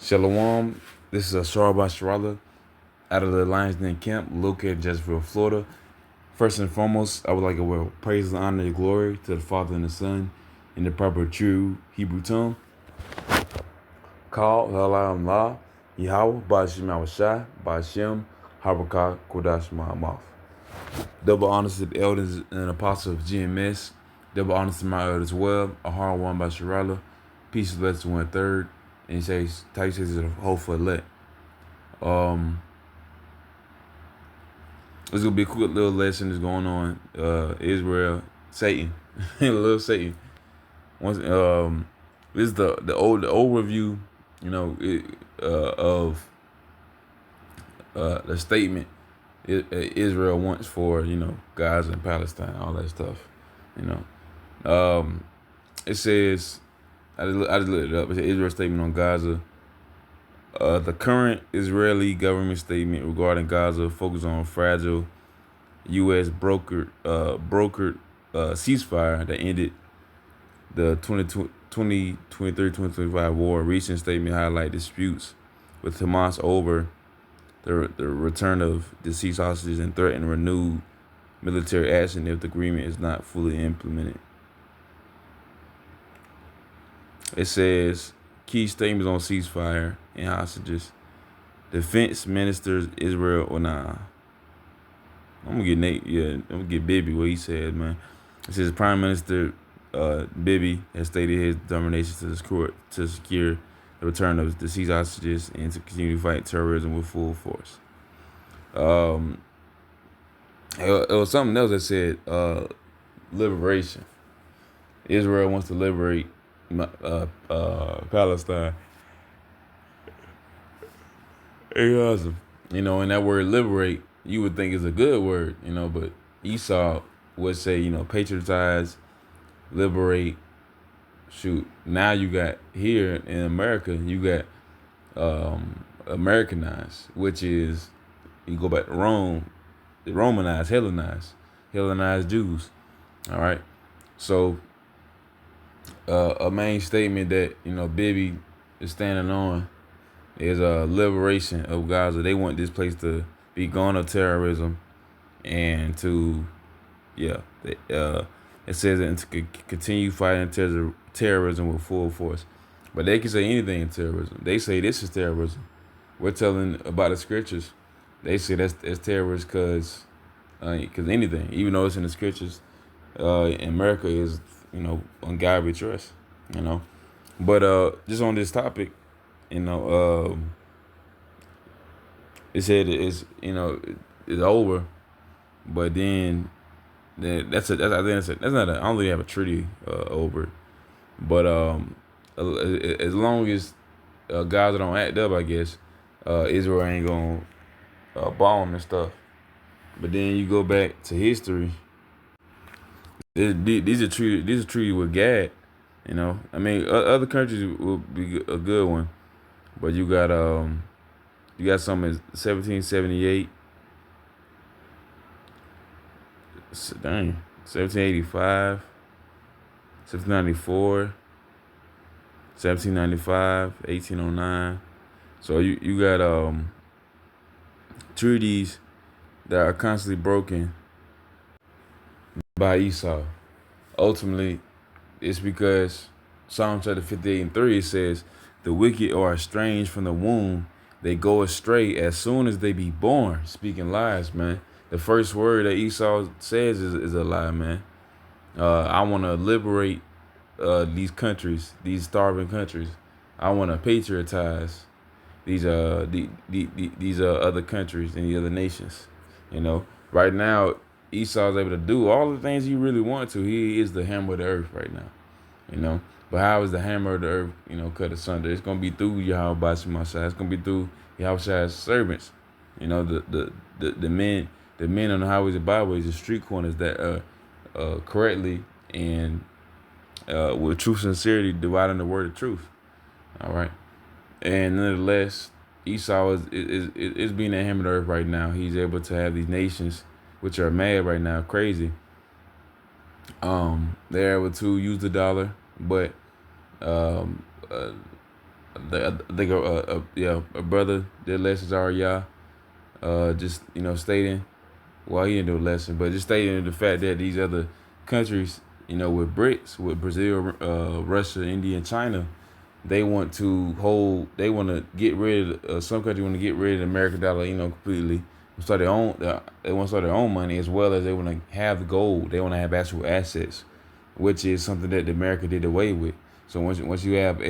Shalom. This is a Sharaba Sharala out of the Lions Den camp located in Jacksonville, Florida. First and foremost, I would like to well, praise and honor and glory to the Father and the Son in the proper true Hebrew tongue. Call Halam La Yahweh Bashim Awashai Bashim Habakah Kodash Ma'amath. Double honors to the elders and apostles of GMS. Double honors to my elders as well. A hard one by Sharala. Peace and blessings 1/3. And he says, Ty says it's a hope for elect. It's gonna be a quick little lesson that's going on. Israel, Satan, little Satan. Once this is the overview, of the statement Israel wants for Gaza and Palestine, all that stuff. It says I just looked it up. It's an Israel statement on Gaza. The current Israeli government statement regarding Gaza focuses on fragile U.S. brokered ceasefire that ended the 2023-2025 war. Recent statement highlight disputes with Hamas over the return of deceased hostages and threaten renewed military action if the agreement is not fully implemented. It says key statements on ceasefire and hostages. Defense ministers Israel or nah. I'm gonna get Nate. Yeah, I'm gonna get Bibi what he said, man. It says Prime Minister Bibi has stated his determination to secure the return of deceased hostages and to continue to fight terrorism with full force. It was something else that said liberation. Israel wants to liberate Palestine. And that word liberate, you would think is a good word, but Esau would say, patriotize, liberate. Shoot, now you got here in America, you got Americanized, which is you go back to Rome, Romanized, Hellenized Jews. All right, so a main statement that Bibi is standing on is a liberation of Gaza. They want this place to be gone of terrorism, and to it says and to continue fighting terrorism with full force. But they can say anything in terrorism. They say this is terrorism. We're telling about the scriptures. They say that's terrorist because anything, even though it's in the scriptures, America is on God we trust. But just on this topic, it said it's over, but then I think that's not I don't really have a treaty over, but as long as Gaza don't act up, I guess Israel ain't gonna bomb and stuff. But then you go back to history. These are treaty with Gad. I mean, other countries will be a good one, but you got some in 1778. 1785, 1794, 1795, 1809. So you got treaties that are constantly broken by Esau. Ultimately, it's because Psalm chapter 58:3 says, "The wicked are estranged from the womb; they go astray as soon as they be born." Speaking lies, man. The first word that Esau says is a lie, man. I want to liberate these countries, these starving countries. I want to patriotize these other countries and the other nations. Right now Esau's able to do all the things he really wants to. He is the hammer of the earth right now. But how is the hammer of the earth, cut asunder? It's gonna be through Yahweh Bashimashai. It's gonna be through Yahweh's servants. The men on the highways and byways, the street corners that correctly and with true sincerity dividing the word of truth. All right. And nonetheless, Esau is being a hammer of the earth right now. He's able to have these nations which are mad right now, crazy. They're able to use the dollar, but I think a brother did lessons already, just stating. Well, he didn't do a lesson, but just stating the fact that these other countries, with BRICS, with Brazil, Russia, India, and China, they want to get rid of, some countries want to get rid of the American dollar, completely. Start their own, they want to start their own money, as well as they want to have gold. They want to have actual assets, which is something that America did away with. So once you have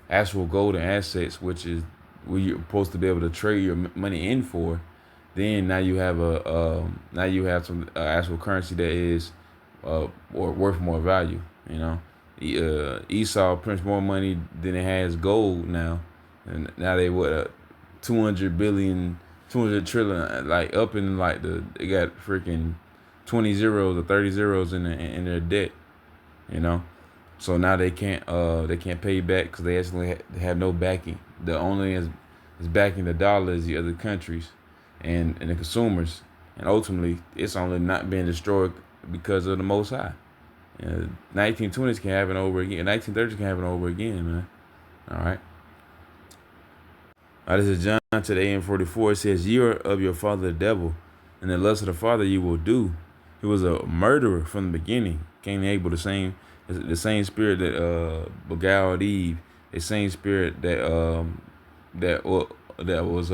actual gold and assets, which is what you're supposed to be able to trade your money in for, then now you have some actual currency that is or worth more value. Esau prints more money than it has gold now, and now they 200 billion, 200 trillion, like up in like they got freaking 20 zeros or 30 zeros in their debt. you know. So now they can't pay back because they actually have no backing. The only is backing the dollar is the other countries and the consumers, and ultimately it's only not being destroyed because of the Most High. 1920s can happen over again. 1930s can happen over again, man. All right. This is John to the AM44. It says, "You are of your father the devil, and the lust of the father you will do." He was a murderer from the beginning. Cain and Abel, the same spirit that beguiled Eve, the same spirit that was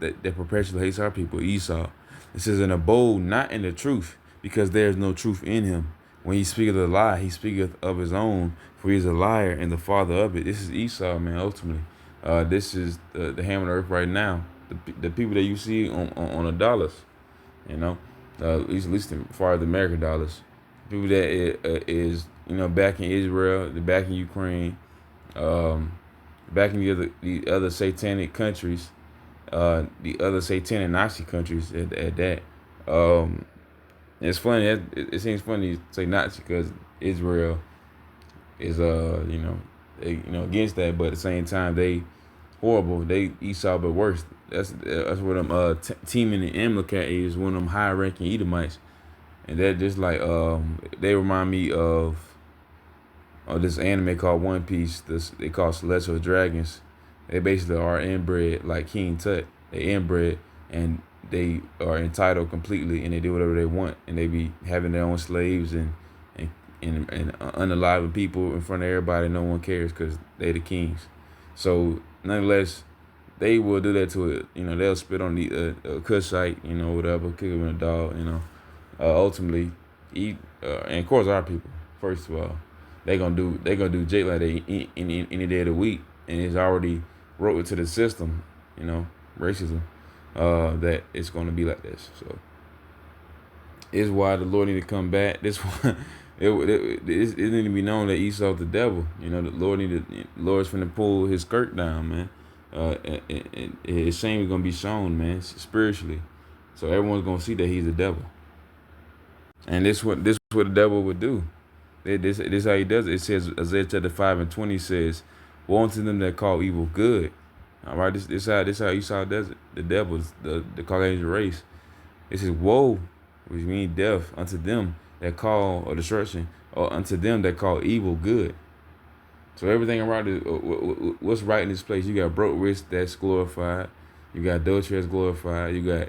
that perpetually hates our people, Esau. It says, "And abode not in the truth, because there is no truth in him. When he speaketh a lie, he speaketh of his own, for he is a liar and the father of it." This is Esau, man. Ultimately, this is the ham of the earth right now. The people that you see on the dollars, you know, at least as far as the American dollars, people that is back in Israel, they're back in Ukraine, back in the other satanic countries, the other satanic Nazi countries at that. It's funny. It seems funny to say Nazi because Israel is against that, but at the same time they horrible. They Esau but worse. That's what them Teman and Amalekat is, one of them high ranking Edomites, and they're just like they remind me of this anime called One Piece. They call Celestial Dragons. They basically are inbred like King Tut. They inbred and they are entitled completely, and they do whatever they want, and they be having their own slaves and unaliving people in front of everybody. No one cares because they the kings. So nonetheless, they will do that to it. They'll spit on the Cushite, whatever, kick him in the dog. Ultimately, eat and of course our people. First of all, they gonna do Jake like they any day of the week, and it's already wrote into the system. Racism. That it's going to be like this. So it's why the Lord need to come back. This one, it need to be known that Esau's the devil. The Lord's finna pull his skirt down, man. And his shame is gonna be shown, man, spiritually. So everyone's gonna see that he's the devil. And this what the devil would do. This how he does it. It says Isaiah chapter 5:20 says, "Woe unto them that call evil good." All right, this how Esau does it. The devil, the Caucasian race. It says, "Woe," which means death, unto them that call, or destruction, or unto them that call evil good. So everything around it, what's right in this place? You got broke rich that's glorified. You got adultery that's glorified. You got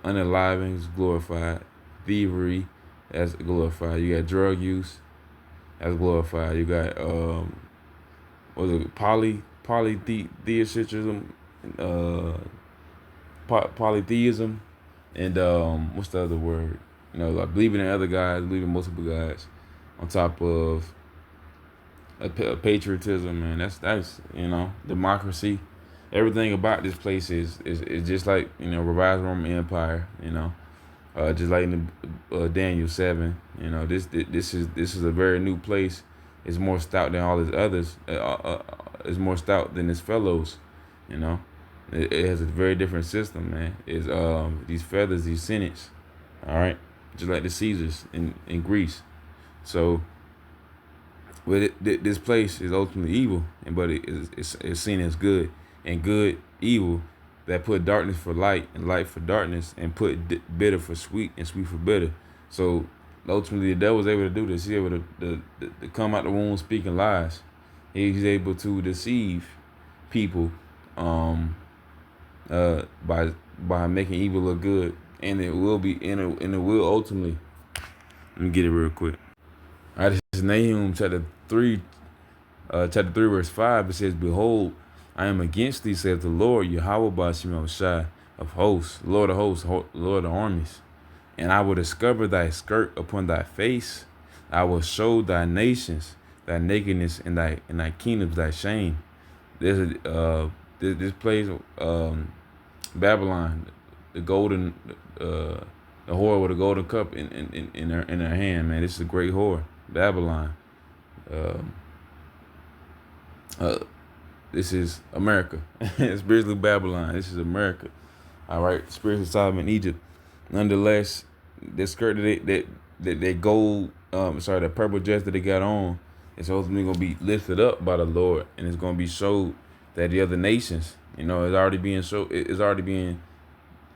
unaliving is glorified. Thievery that's glorified. You got drug use that's glorified. You got polytheism, polytheism, and what's the other word? Like believing in other guys, believing in multiple guys, on top of patriotism, man. That's democracy. Everything about this place is just like revised Roman Empire. Just like in the, Daniel 7. This is a very new place. It's more stout than all his others. It's more stout than his fellows. It has a very different system, man. It's these feathers, these senates. All right, just like the Caesars in Greece. So, but this place is ultimately evil, but it's seen as good, and good evil that put darkness for light and light for darkness, and put bitter for sweet and sweet for bitter. So ultimately the devil was able to do this. He's able to come out the womb speaking lies. He's able to deceive people by making evil look good, and it will be and it will ultimately. Let me get it real quick. All right, this is Nahum chapter 3 verse 5. It says, "Behold, I am against thee, saith the Lord, Yahweh Bashim Shai of hosts, Lord of hosts, Lord of armies. And I will discover thy skirt upon thy face. I will show thy nations thy nakedness, and thy kingdoms thy shame." This place, Babylon, the golden, the whore with a golden cup in her hand. Man, this is a great whore, Babylon. Uh, this is America. Spiritually Babylon. This is America. All right, spiritual Sodom in Egypt. Nonetheless, the skirt that gold, that purple dress that they got on, is ultimately gonna be lifted up by the Lord, and it's gonna be showed that the other nations, it's already being showed. It's already being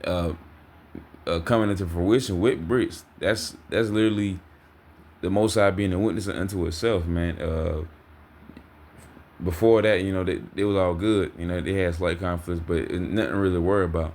coming into fruition with bricks. That's literally the Most High being a witness unto itself, man. Before that, they was all good. They had slight conflicts, but nothing really to worry about.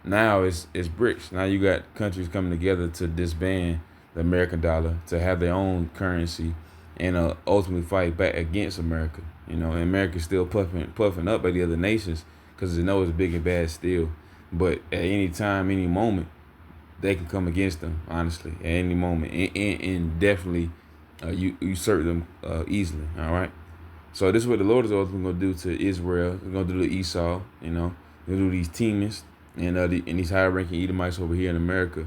Now it's bricks. Now you got countries coming together to disband the American dollar, to have their own currency, and ultimately fight back against America. And America's still puffing up by the other nations because they know it's big and bad still. But at any time, any moment, they can come against them. Honestly, at any moment, and definitely usurp them easily. All right. So this is what the Lord is ultimately going to do to Israel. He's going to do to Esau. He's going to do these Temists and these high-ranking Edomites over here in America.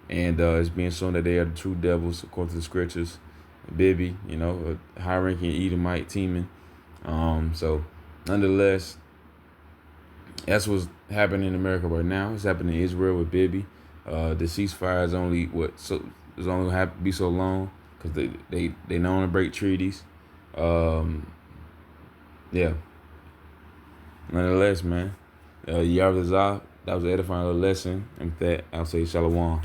And it's being shown that they are the true devils according to the scriptures. Bibi, a high-ranking Edomite Teman. So nonetheless, that's what's happening in America right now. It's happening in Israel with Bibi. The ceasefire is only it's only gonna have to be so long because they know to break treaties. Yeah. Nonetheless, man, Yahweh Zah, that was an edifying little lesson. And with that, I'll say Shalom.